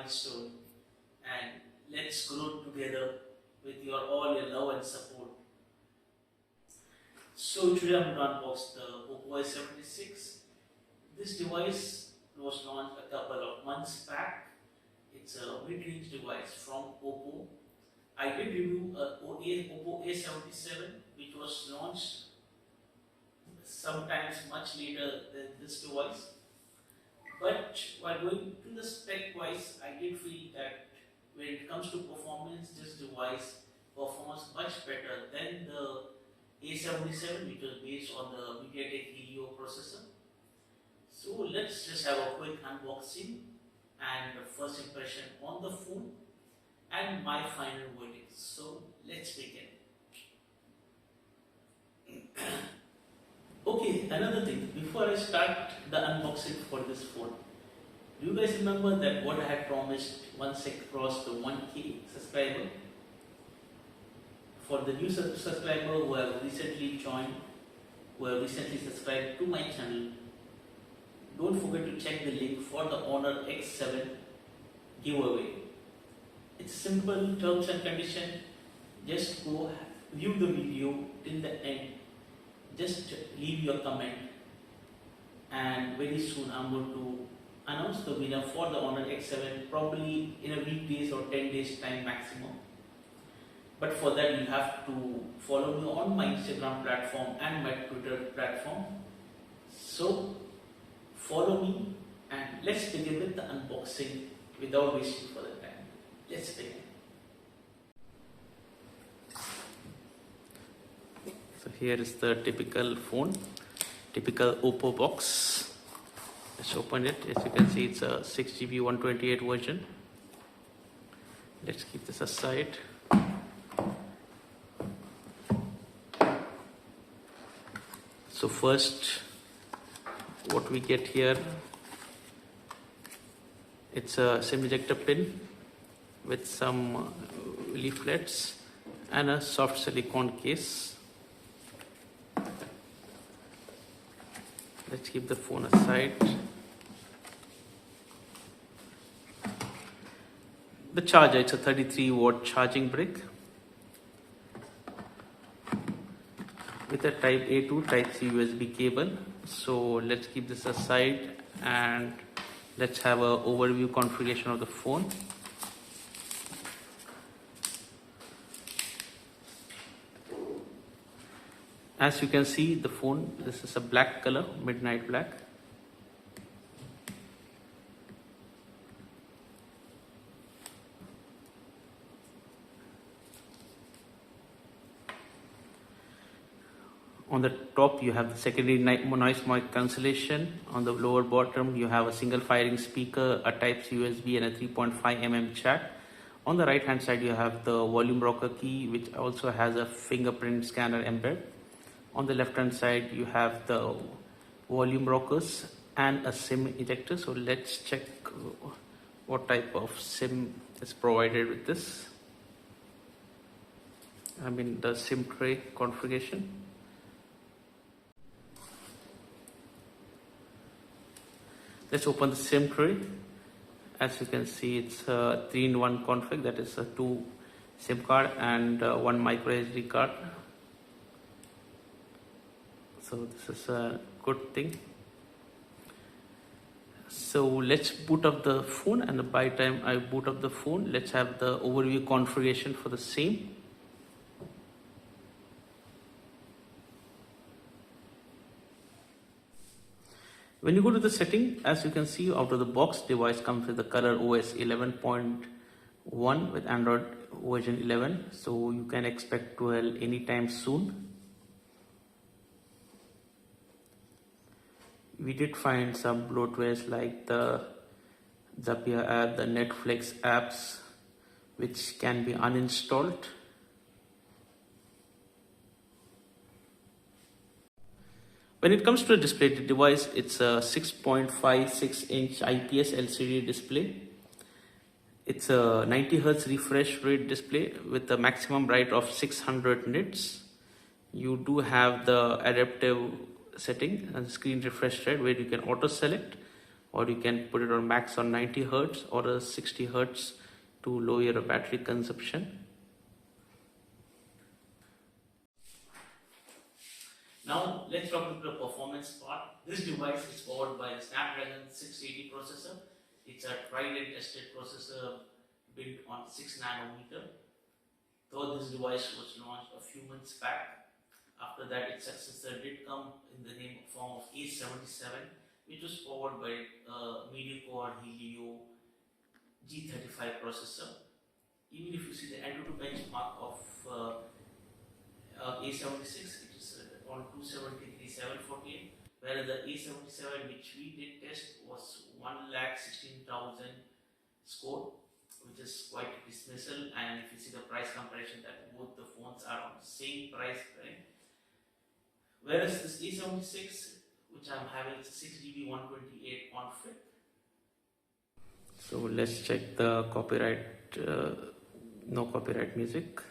milestone, and let's grow together with all your love and support. So today I'm going to unbox the Oppo A76. This device was launched a couple of months back. It's a mid-range device from Oppo. I did review Oppo A77, which was launched sometimes much later than this device. But while going to the spec wise, I did feel that when it comes to performance, this device performs much better than the A77, which was based on the MediaTek Helio processor. So let's just have a quick unboxing and the first impression on the phone and my final verdict. So let's begin. Okay, another thing, before I start the unboxing for this phone, do you guys remember that what I had promised once I crossed the 1K subscriber? For the new subscriber who have recently joined, who have recently subscribed to my channel, don't forget to check the link for the Honor X7 giveaway. It's simple terms and conditions. Just go view the video till the end. Just leave your comment, and very soon I'm going to announce the winner for the Honor X7, probably in a weekdays or 10 days time maximum. But for that you have to follow me on my Instagram platform and my Twitter platform. So follow me and let's begin with the unboxing without wasting further time. Let's begin. So here is the typical phone, typical Oppo box. Let's open it. As you can see, it's a 6GB 128 version. Let's keep this aside. So first, what we get here, it's a SIM ejector pin with some leaflets and a soft silicone case. Let's keep the phone aside. The charger, it's a 33-watt charging brick with a type A to type C USB cable. So let's keep this aside and let's have an overview configuration of the phone. As you can see, the phone, this is a black color, midnight black. On the top you have the secondary noise cancellation. On the lower bottom you have a single firing speaker, a type C USB and a 3.5mm jack. On the right hand side you have the volume rocker key, which also has a fingerprint scanner embedded. On the left hand side you have the volume rockers and a SIM ejector. So let's check what type of SIM is provided with this. The SIM tray configuration. Let's open the SIM tray. As you can see, it's a 3-in-1 config, that is a 2 SIM card and 1 micro SD card. So this is a good thing. So let's boot up the phone, and by the time I boot up the phone, let's have the overview configuration for the same. When you go to the setting, as you can see, out of the box, device comes with the color OS 11.1 with Android version 11. So you can expect 12 anytime soon. We did find some bloatwares like the Zapier app, the Netflix apps, which can be uninstalled. When it comes to the display, the device, it's a 6.56-inch IPS LCD display. It's a 90 Hz refresh rate display with a maximum bright of 600 nits. You do have the adaptive setting and screen refresh rate where you can auto select or you can put it on max on 90 Hertz or a 60 Hertz to lower your battery consumption. Now let's talk about the performance part. This device is powered by the Snapdragon 680 processor. It's a tried and tested processor built on 6 nanometer. Though this device was launched a few months back, after that its successor did come in the form of A77, which was powered by Mediacore Helio G35 processor. Even if you see the Antutu benchmark of A76, it is on 273,748, whereas the A77 which we did test was 1,16,000 score, which is quite dismissal. And if you see the price comparison, that both the phones are on the same price range. Whereas this A76, which I'm having, it's a 6GB 128 config. So let's check the copyright, no copyright music.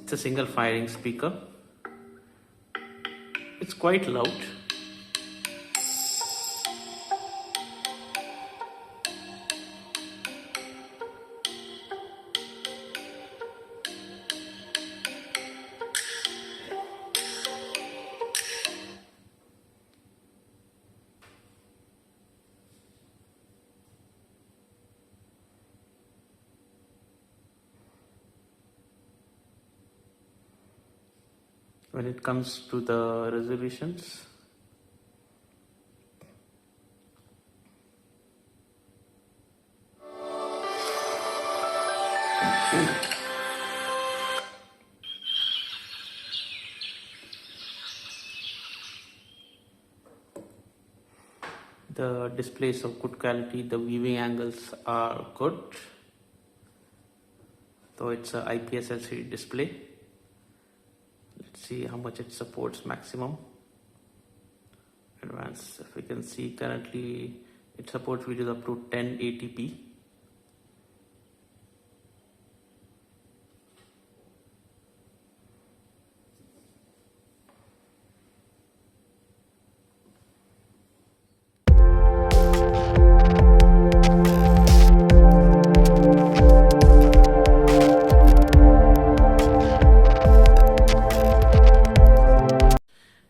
It's a single firing speaker. It's quite loud. When it comes to the resolutions, the display is of good quality, the viewing angles are good, though it's a IPS LCD display. Let's see how much it supports maximum. Advanced, if we can see, currently it supports videos up to 1080p.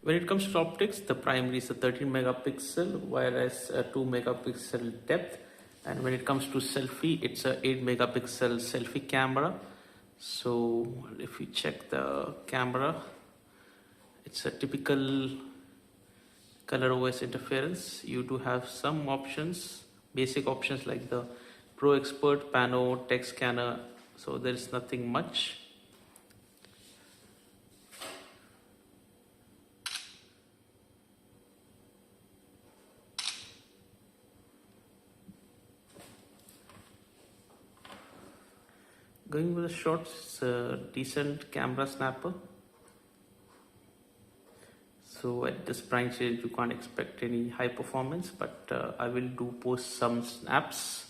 When it comes to optics, the primary is a 13 megapixel, whereas a 2 megapixel depth. And when it comes to selfie, it's a 8 megapixel selfie camera. So if you check the camera, it's a typical color OS interference. You do have some options, basic options like the Pro Expert, Pano, Text Scanner. So there is nothing much. Going with the shots, it's a decent camera snapper. So at this price range, you can't expect any high performance, but I will do post some snaps.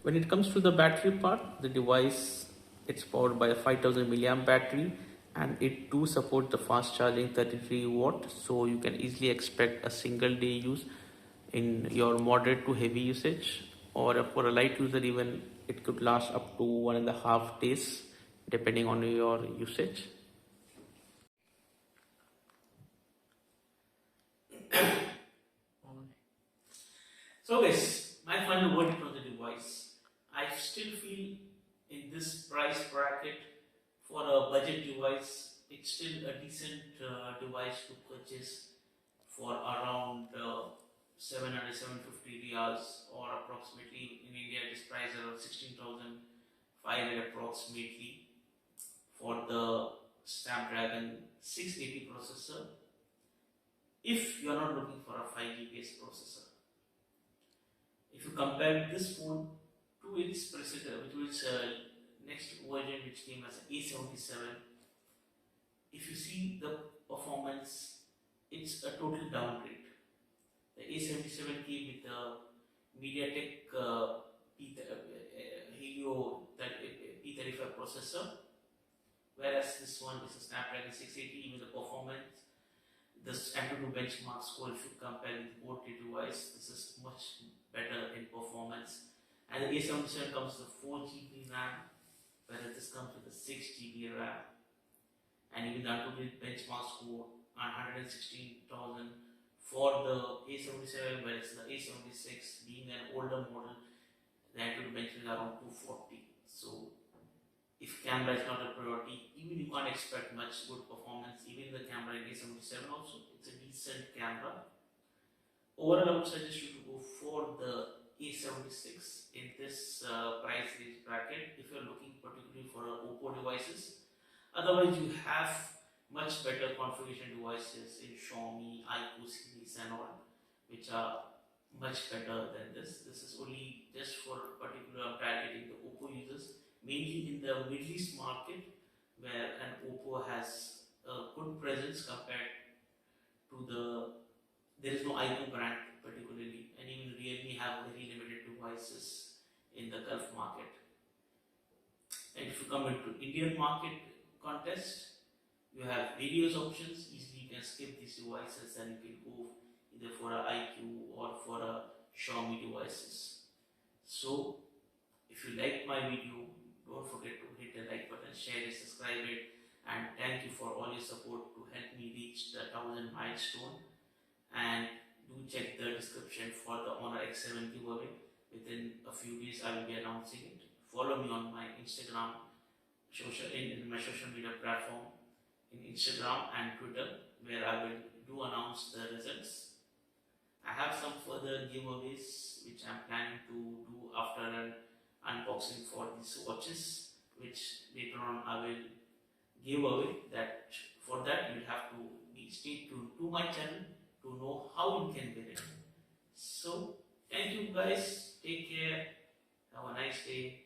When it comes to the battery part, the device, it's powered by a 5000 milliamp battery, and it do support the fast charging 33 watt, so you can easily expect a single day use in your moderate to heavy usage, or for a light user even it could last up to 1.5 days depending on your usage. So guys, my final verdict on the device. I still feel in this price bracket for a budget device, it's still a decent device to purchase for around 700 750 riyals, or approximately in India it is priced around 16,500 approximately for the Snapdragon 680 processor if you are not looking for a 5G based processor. If you compare this phone to its predecessor, which was next version which came as A77, if you see the performance, it's a total downgrade. The A77 came with the MediaTek Helio P35 processor, whereas this one is a Snapdragon 680. Even the performance, this Antutu benchmark score, if you compare with both the device, this is much better in performance. And the A77 comes with 4 GB RAM, whereas this comes with a 6 GB RAM. And even the Antutu benchmark score on 116,000 for the A77, whereas the A76 being an older model, the Antutu benchmark is around 240. So if camera is not a priority, even you can't expect much good performance. Even the camera in A77 also, it's a decent camera. Overall, I would suggest you to go for the A76 in this price range bracket if you're looking particularly for Oppo devices. Otherwise, you have much better configuration devices in Xiaomi, Iqoo series and all, which are much better than this. This is only just for particular targeting the Oppo users, mainly in the Middle East market, where an Oppo has a good presence compared to there is no Iqoo brand particularly, and even Realme have very limited devices in the Gulf market. And if you come into Indian market contest, you have various options. Easily you can skip these devices and you can go either for a Iqoo or for a Xiaomi devices. So if you like my video, don't forget to hit the like button, share it, subscribe it, and thank you for all your support to help me reach the 1000 milestone. And do check the description for the Honor X7 giveaway. Within a few days I will be announcing it. Follow me on my Instagram, in my social media platform, in Instagram and Twitter, where I will do announce the results. I have some further giveaways which I'm planning to do after an unboxing for these watches, which later on I will give away. That for that you have to stay tuned to my channel to know how you can win it. So thank you guys, take care, have a nice day.